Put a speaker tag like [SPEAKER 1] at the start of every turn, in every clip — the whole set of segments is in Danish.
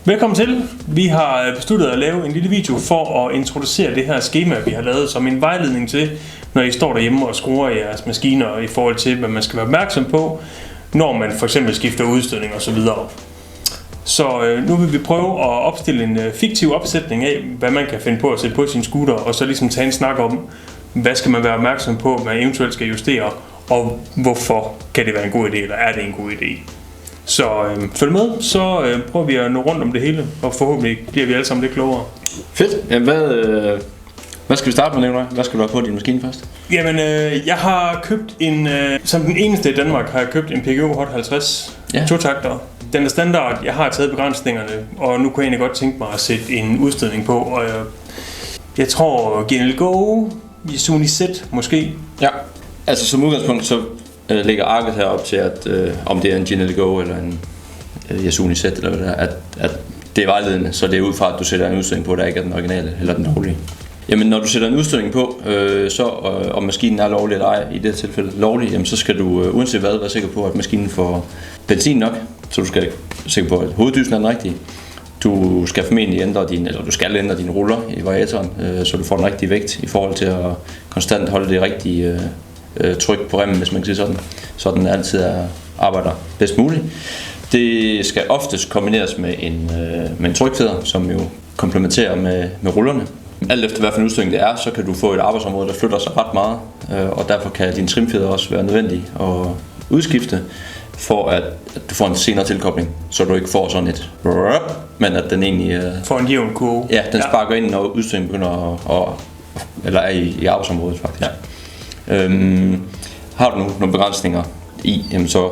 [SPEAKER 1] Velkommen til. Vi har besluttet at lave en lille video for at introducere det her skema, vi har lavet som en vejledning til, når I står derhjemme og skruer i jeres maskiner i forhold til, hvad man skal være opmærksom på, når man for eksempel skifter udstødning osv. Så nu vil vi prøve at opstille en fiktiv opsætning af, hvad man kan finde på at sætte på sin scooter, og så ligesom tage en snak om, hvad skal man være opmærksom på, hvad man eventuelt skal justere, og hvorfor kan det være en god idé, eller er det en god idé. Så følg med, så prøver vi at nå rundt om det hele, og forhåbentlig bliver vi alle sammen lidt klogere.
[SPEAKER 2] Fedt. Jamen, hvad skal vi starte med, Nikolaj? Hvad skal du have på din maskine først?
[SPEAKER 1] Jamen, jeg har købt som den eneste i Danmark, har jeg købt en PGO Hot 50 totakter. Den er standard, jeg har taget begrænsningerne, og nu kunne jeg egentlig godt tænke mig at sætte en udstødning på, og jeg tror GNLGO, Yasuni Z måske. Ja,
[SPEAKER 2] altså som udgangspunkt så lægger arket her op til, at om det er en GNLGO eller en Yasuni Z eller hvad det er, at det er vejledende, så det er ud fra, at du sætter en udstødning på, der ikke er den originale eller den lovlige. Jamen når du sætter en udstødning på, om maskinen er lovlig eller ej, i det tilfælde lovlig, jamen, så skal du uanset hvad være sikker på, at maskinen får benzin nok, så du skal være sikker på, at hoveddysen er den rigtige. Du skal formentlig ændre dine ruller i variatoren, så du får den rigtige vægt i forhold til at konstant holde det rigtige tryk på remmen, hvis man kan sige sådan, så den altid arbejder bedst muligt. Det skal oftest kombineres med en trykfeder, som jo komplementerer med rullerne. Alt efter hvad for en udstødning det er, så kan du få et arbejdsområde, der flytter sig ret meget, og derfor kan din trimfeder også være nødvendig at udskifte, for at du får en senere tilkobling, så du ikke får sådan et men at den egentlig
[SPEAKER 1] får en jævn kurve.
[SPEAKER 2] Ja, den sparker ind, når udstødningen begynder eller er i arbejdsområdet faktisk. Ja. Har du nogle begrænsninger i, jamen så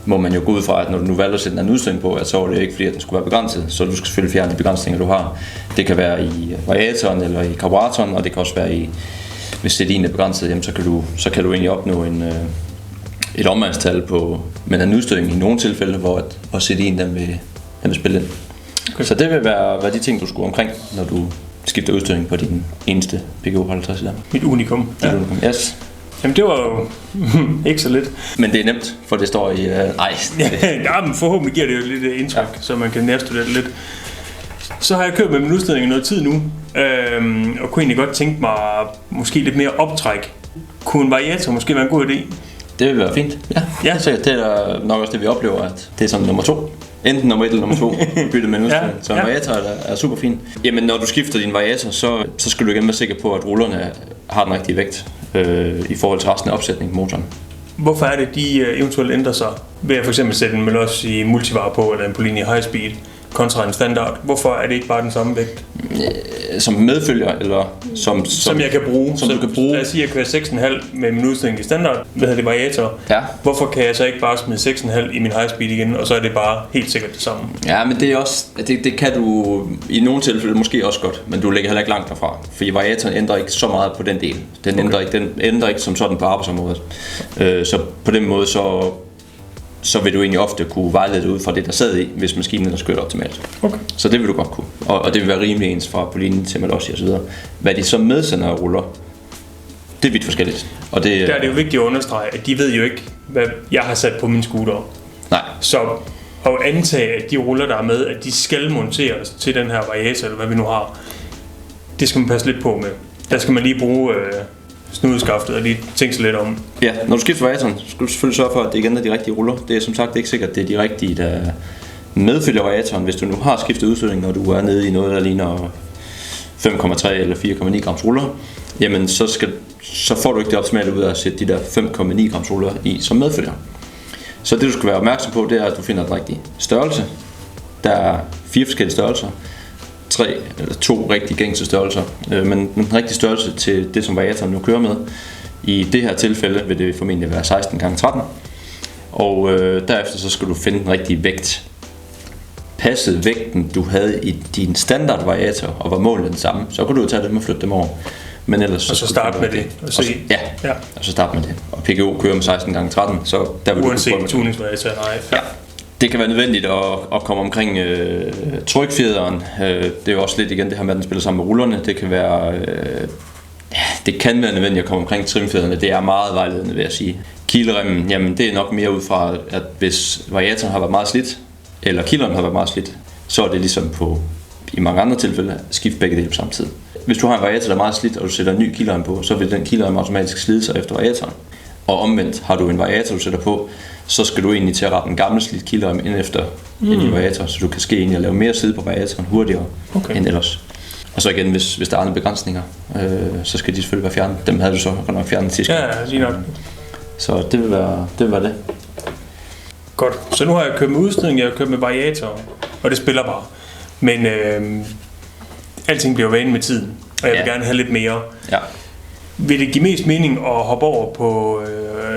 [SPEAKER 2] må man jo gå ud fra, at når du nu valgte at sætte en udstødning på, at så er det ikke fordi, at den skulle være begrænset, så du skal selvfølgelig fjerne de begrænsninger, du har. Det kan være i variatoren eller i karburatoren, og det kan også være hvis det er begrænset, jamen så kan du egentlig opnå et omvandstal med en udstødning i nogle tilfælde, hvor CD'en den vil spille ind. Okay. Så det vil være de ting, du skulle omkring, når du skifter udstødning på din eneste PGO 50 der.
[SPEAKER 1] Mit unikum.
[SPEAKER 2] Ja. Unikum. Yes.
[SPEAKER 1] Jamen det var jo ikke så lidt.
[SPEAKER 2] Men det er nemt, for det står i...
[SPEAKER 1] Ja, men forhåbentlig giver det jo lidt indtryk, så man kan nærstudere det lidt. Så har jeg kørt med min udstødning i noget tid nu, og kunne egentlig godt tænke mig måske lidt mere optræk. Kunne en variator måske være en god idé?
[SPEAKER 2] Det vil være fint. Ja. Så det er nok også det, vi oplever, at det er sådan nummer 2. Enten nummer 1 eller nummer 2 byttet med en udstødning. Så en variator er super fin. Jamen når du skifter din variator, så skal du igen være sikker på, at rullerne har den rigtige vægt i forhold til resten af opsætningen på motoren. Hvorfor er det, de
[SPEAKER 1] eventuelt ændrer sig ved at for eksempel sætte en Melos i multivar på, eller en Polini High Speed kontra en standard? Hvorfor er det ikke bare den samme vægt?
[SPEAKER 2] Som medfølger, eller
[SPEAKER 1] som jeg kan bruge.
[SPEAKER 2] Som du kan bruge.
[SPEAKER 1] Lad os sige, at jeg kører 6,5 med min udstødning i standard, variator.
[SPEAKER 2] Ja.
[SPEAKER 1] Hvorfor kan jeg så ikke bare smide 6,5 i min high speed igen, og så er det bare helt sikkert det samme?
[SPEAKER 2] Ja, men det er også, det kan du i nogle tilfælde måske også godt, men du ligger heller ikke langt derfra, fordi variatoren ændrer ikke så meget på den del. Den ændrer ikke som sådan på arbejdsområdet. Så på den måde så vil du egentlig ofte kunne vejlede ud fra det, der sad i, hvis maskinen er skørt optimalt. Okay. Så det vil du godt kunne. Og det vil være rimelig ens fra Polini til Malossi og så videre. Hvad de så medsender og ruller, det er vidt forskelligt. Og der
[SPEAKER 1] er det jo vigtigt at understrege, at de ved jo ikke, hvad jeg har sat på min scooter.
[SPEAKER 2] Nej.
[SPEAKER 1] Så at antage, at de ruller, der er med, at de skal monteres til den her variator, eller hvad vi nu har, det skal man passe lidt på med. Der skal man lige bruge snudeskaftet og lige tænke sig lidt om.
[SPEAKER 2] Ja, når du skifter variatoren, skal du selvfølgelig sørge for, at det igen er de rigtige ruller. Det er som sagt ikke sikkert, at det er de rigtige, der medfølger variatoren. Hvis du nu har skiftet udstødning, når du er nede i noget, der ligner 5,3 eller 4,9 grams ruller, jamen så får du ikke det optimale ud af at sætte de der 5,9 grams ruller i som medfølger. Så det du skal være opmærksom på, det er, at du finder den rigtige størrelse. Der er 4 forskellige størrelser. 3 eller 2 rigtig gængse størrelser, men den rigtige størrelse til det, som variatoren nu kører med. I det her tilfælde vil det formentlig være 16x13, og derefter så skal du finde den rigtige vægt. Passede vægten, du havde i din standard variator, og var målet den samme, så kunne du tage dem og flytte dem over. Men ellers
[SPEAKER 1] og så starte med det.
[SPEAKER 2] Og så starte med det. Og PGO kører med 16x13, så der vil
[SPEAKER 1] uanset tuningsvariator,
[SPEAKER 2] ja. Det kan være nødvendigt at komme omkring trykfjederen. Det er jo også lidt igen det her med, at den spiller sammen med rullerne. Det kan være nødvendigt at komme omkring trimfjederne. Det er meget vejledende, vil jeg sige. Kileremmen, jamen det er nok mere ud fra, at hvis variatoren har været meget slidt, eller kileremmen har været meget slidt, så er det ligesom i mange andre tilfælde skift begge dele på samme tid. Hvis du har en variator, der er meget slidt, og du sætter en ny kilderem på, så vil den kilderem automatisk slide sig efter variatoren. Og omvendt, har du en variator, du sætter på, så skal du egentlig til at rette en gammel slidt kilderem ind efter en ny variator, så du kan ske egentlig at lave mere slid på variatoren hurtigere end ellers. Og så igen, hvis der er andre begrænsninger, så skal de selvfølgelig være fjernet. Dem havde du så nok fjernet til.
[SPEAKER 1] Ja, lige nok.
[SPEAKER 2] Så det vil være det.
[SPEAKER 1] Godt. Så nu har jeg købt med udstødning, jeg har købt med variator, og det spiller bare. Men alting bliver vane med tiden, og jeg vil gerne have lidt mere.
[SPEAKER 2] Ja.
[SPEAKER 1] Vil det give mest mening at hoppe over på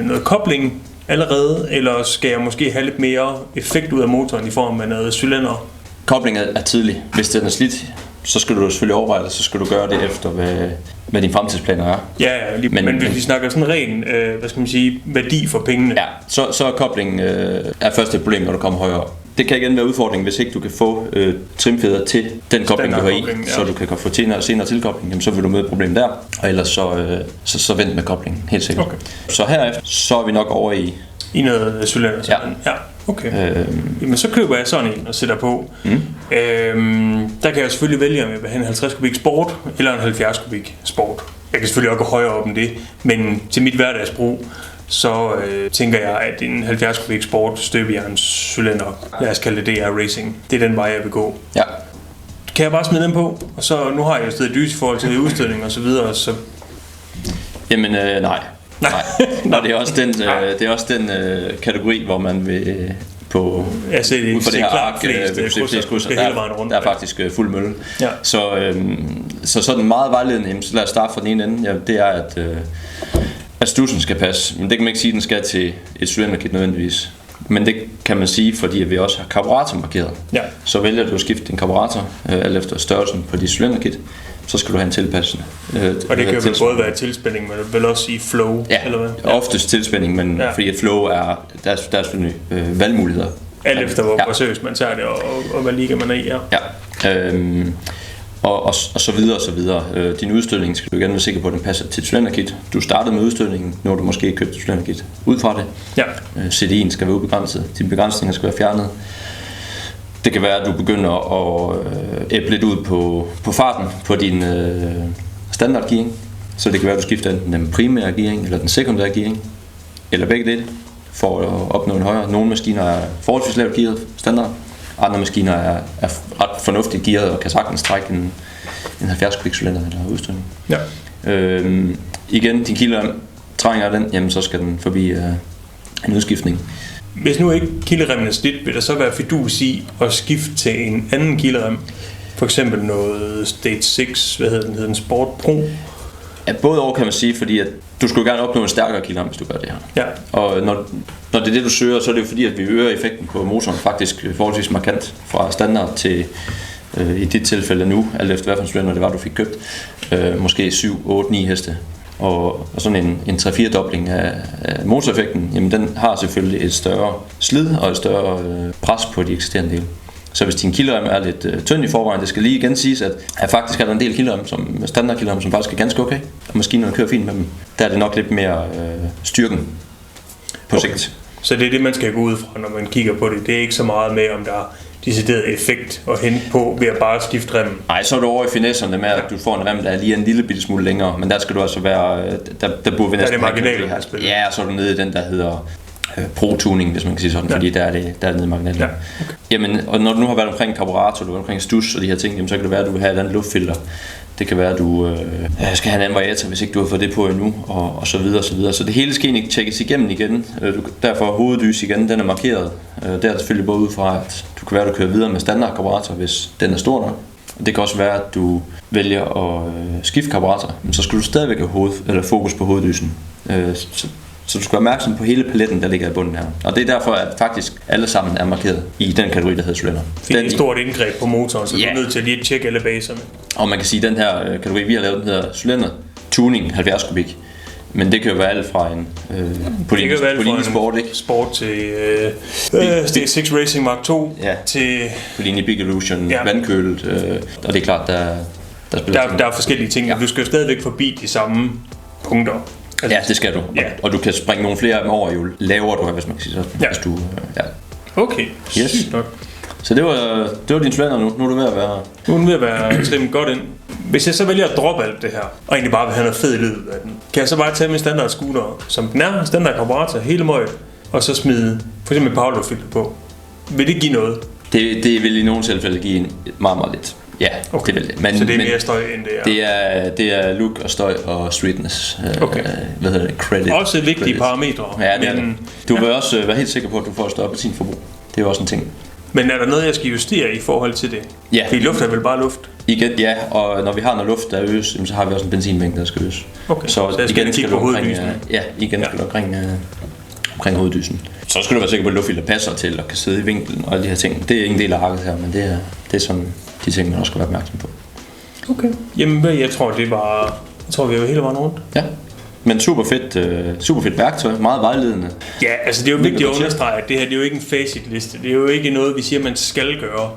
[SPEAKER 1] noget kobling allerede, eller skal jeg måske have lidt mere effekt ud af motoren i form af noget cylinder?
[SPEAKER 2] Koblingen er tidlig. Hvis den er slidt, så skal du selvfølgelig overveje det, så skal du gøre det efter, hvad dine fremtidsplaner er.
[SPEAKER 1] Ja, men hvis vi snakker sådan ren, værdi for pengene.
[SPEAKER 2] Ja, så er koblingen er først et problem, når du kommer højere. Det kan igen være udfordringen, hvis ikke du kan få trimfædre til den kobling, du har i, så du kan få senere tilkobling, jamen, så vil du møde et problem der, og ellers så vent med koblingen, helt sikkert. Okay. Så herefter, så er vi nok over
[SPEAKER 1] i noget cylinder. Ja. Okay. Jamen så køber jeg sådan en og sætter på. Der kan jeg selvfølgelig vælge, om jeg vil have en 50 kubik sport eller en 70 kubik sport. Jeg kan selvfølgelig også gå højere op end det, men til mit hverdagsbrug, så tænker jeg, at en 70 kubik sport støbejerns cylinder, lad os kalde det DR Racing, det er den vej, jeg vil gå. Ja. Kan jeg bare smide den på? Og så nu har jeg jo stadig dys i forhold til udstødning og så videre, så...
[SPEAKER 2] Jamen, nej. Og det er også den kategori, hvor man vil på
[SPEAKER 1] ud fra det her ark
[SPEAKER 2] der er faktisk fuld mølle. Ja. Så sådan meget vejledende, så lad os starte fra den ene ende. Ja, det er at studsen skal passe, men det kan man ikke sige, at den skal til et cylinderkit nødvendigvis. Men det kan man sige, fordi vi også har karburator markeret. Ja. Så vælger du at skifte din karburator alt efter størrelsen på dit cylinderkit, så skal du have en tilpassende.
[SPEAKER 1] Og det kan jo både være tilspænding, men vel også i flow, eller hvad?
[SPEAKER 2] Ja, oftest tilspænding, men fordi et flow er selvfølgelig valgmuligheder.
[SPEAKER 1] Alt efter hvor seriøst man tager det, og hvad liga man er i,
[SPEAKER 2] ja. Og så videre og så videre. Din udstødning skal du gerne være sikker på, at den passer til et cylinderkit. Du startede med udstødningen, når du måske købte et cylinderkit ud fra det. Ja. CDI'en skal være ubegrænset. Dine begrænsninger skal være fjernet. Det kan være, at du begynder at æble lidt ud på farten på din standardgearing. Så det kan være, at du skifter enten den primære gearing eller den sekundære gearing, eller begge dele, for at opnå en højere. Nogle maskiner er forholdsvis lavt gearet standard. Andre maskiner er ret fornuftigt gearet og kan sagtens trække en 70 kubik cylinder eller udstødning. Ja. Igen, din kilderem trænger den, jamen så skal den forbi en udskiftning.
[SPEAKER 1] Hvis nu ikke kilderemmen er slidt, vil der så være fidus i at skifte til en anden kilderem? For eksempel noget Stage 6, hvad hedder den Sport Pro?
[SPEAKER 2] Ja, både over kan man sige, fordi at du skulle gerne opnå en stærkere kilderem, hvis du gør det her. Ja. Og når det er det, du søger, så er det jo fordi, at vi øger effekten på motoren faktisk forholdsvis markant fra standard til i dit tilfælde nu, alt efter hvad for en cylinder det var, du fik købt. Måske 7, 8, 9 heste. Og sådan en 3-4 dobling af motoreffekten, jamen den har selvfølgelig et større slid og et større pres på de eksisterende dele. Så hvis din kilderem er lidt tynd i forvejen, det skal lige igen siges, at faktisk er der en del kilderem, standardkilderem, som faktisk er ganske okay, og maskinerne kører fint med dem. Der er det nok lidt mere styrken på sigt.
[SPEAKER 1] Så det er det, man skal gå ud fra, når man kigger på det. Det er ikke så meget med, om der er decideret effekt at hente på ved at bare skifte remmen.
[SPEAKER 2] Nej, så er du over i finesserne med, at du får en rem, der er lige en lille bitte smule længere, men der skal du altså være, der burde vi næsten...
[SPEAKER 1] Der er det marginale her spil.
[SPEAKER 2] Ja, og så er du nede i den, der hedder pro-tuning, hvis man kan sige sådan, fordi der er det nede i marginalen. Ja. Okay. Jamen, og når du nu har været omkring karburator, du har været omkring stus og de her ting, jamen, så kan det være, at du vil have et andet luftfilter. Det kan være, at du skal have en anden variator, hvis ikke du har fået det på endnu, og så videre, og så videre. Så det hele skal egentlig tjekkes igennem igen. Derfor hoveddys igen, den er markeret. Der er selvfølgelig både ud fra, at du kan være, at du kører videre med standard karburator, hvis den er stor nok. Det kan også være, at du vælger at skifte karburator, men så skal du stadigvæk have fokus på hoveddysen. Så du skal være opmærksom på hele paletten, der ligger i bunden her. Og det er derfor, at faktisk alle sammen er markeret i den kategori, der hedder cylinder.
[SPEAKER 1] Det er et stort indgreb på motoren, så du er nødt til at lige tjekke alle baserne.
[SPEAKER 2] Og man kan sige, at den her kategori, vi har lavet, den hedder cylinder tuning 70 kubik. Men det kan jo være alt fra en Polini Sport, ikke?
[SPEAKER 1] Sport til Stage 6 Racing Mark 2 til
[SPEAKER 2] Polini Big Illusion, vandkølet. Og det er klart,
[SPEAKER 1] der er forskellige ting, men du skal jo stadigvæk forbi de samme punkter.
[SPEAKER 2] Ja, det skal du. Og du kan springe nogle flere af dem over, jo lavere du er, hvis man kan sige sådan.
[SPEAKER 1] Ja. Okay,
[SPEAKER 2] yes.
[SPEAKER 1] nok.
[SPEAKER 2] Så det var din slænder nu. Nu er du ved at være...
[SPEAKER 1] Nu er den ved at være trimmet godt ind. Hvis jeg så vælger at droppe alt det her, og egentlig bare vil have noget fed lyd af den, kan jeg så bare tage min standard scooter, som den er, standard karburator, hele møget, og så smide for eksempel et powerfilter på. Vil det give noget?
[SPEAKER 2] Det vil i nogle tilfælde give meget, meget lidt. Ja, okay. Det vil det. Men,
[SPEAKER 1] så det er mere støj end det
[SPEAKER 2] er? Det er look og støj og streetness.
[SPEAKER 1] Okay.
[SPEAKER 2] Hvad hedder det? Credit.
[SPEAKER 1] Også vigtige parametre.
[SPEAKER 2] Ja, det er det. Du vil også være helt sikker på, at du får et større benzinforbrug. Det er jo også en ting.
[SPEAKER 1] Men er der noget, jeg skal justere i forhold til det?
[SPEAKER 2] Ja.
[SPEAKER 1] Fordi luft er vel bare luft?
[SPEAKER 2] Igen, ja, og når vi har noget luft, der øges, så har vi også en benzinmængde, der skal øges.
[SPEAKER 1] Okay, så jeg skal kigge på hoveddysen?
[SPEAKER 2] Ja, igen skal du omkring hoveddysen. Så skal du være sikker på, at luftfilter passer til og kan sidde i vinklen og alle de her ting. Det er ikke en del af arket her, men det er sådan de ting, man også skal være opmærksom på.
[SPEAKER 1] Okay. Jamen, jeg tror, vi var hele vejen rundt.
[SPEAKER 2] Ja. Men super fedt værktøj, meget vejledende.
[SPEAKER 1] Ja, altså det er jo vigtigt at understrege, at det her det er jo ikke en facitliste. Det er jo ikke noget, vi siger, man skal gøre.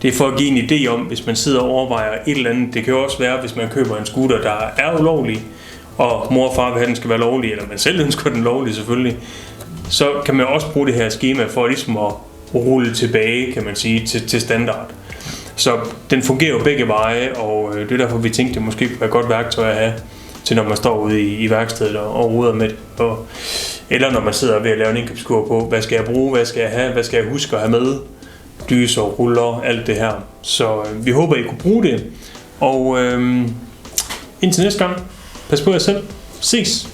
[SPEAKER 1] Det er for at give en idé om, hvis man sidder og overvejer et eller andet. Det kan jo også være, hvis man køber en scooter, der er ulovlig, og mor og far vil have, den skal være lovlig, eller man selv ønsker den lovlig selvfølgelig, så kan man også bruge det her schema for ligesom at rulle tilbage, kan man sige, til standard. Så den fungerer jo begge veje, og det er derfor, vi tænkte, det måske kunne være et godt værktøj at have, til når man står ude i værkstedet og ruder med det. Eller når man sidder ved at lave en indkøbskurve på, hvad skal jeg bruge, hvad skal jeg have, hvad skal jeg huske at have med, dyser, ruller, alt det her. Så vi håber, I kunne bruge det. Og indtil næste gang, pas på jer selv. Ses!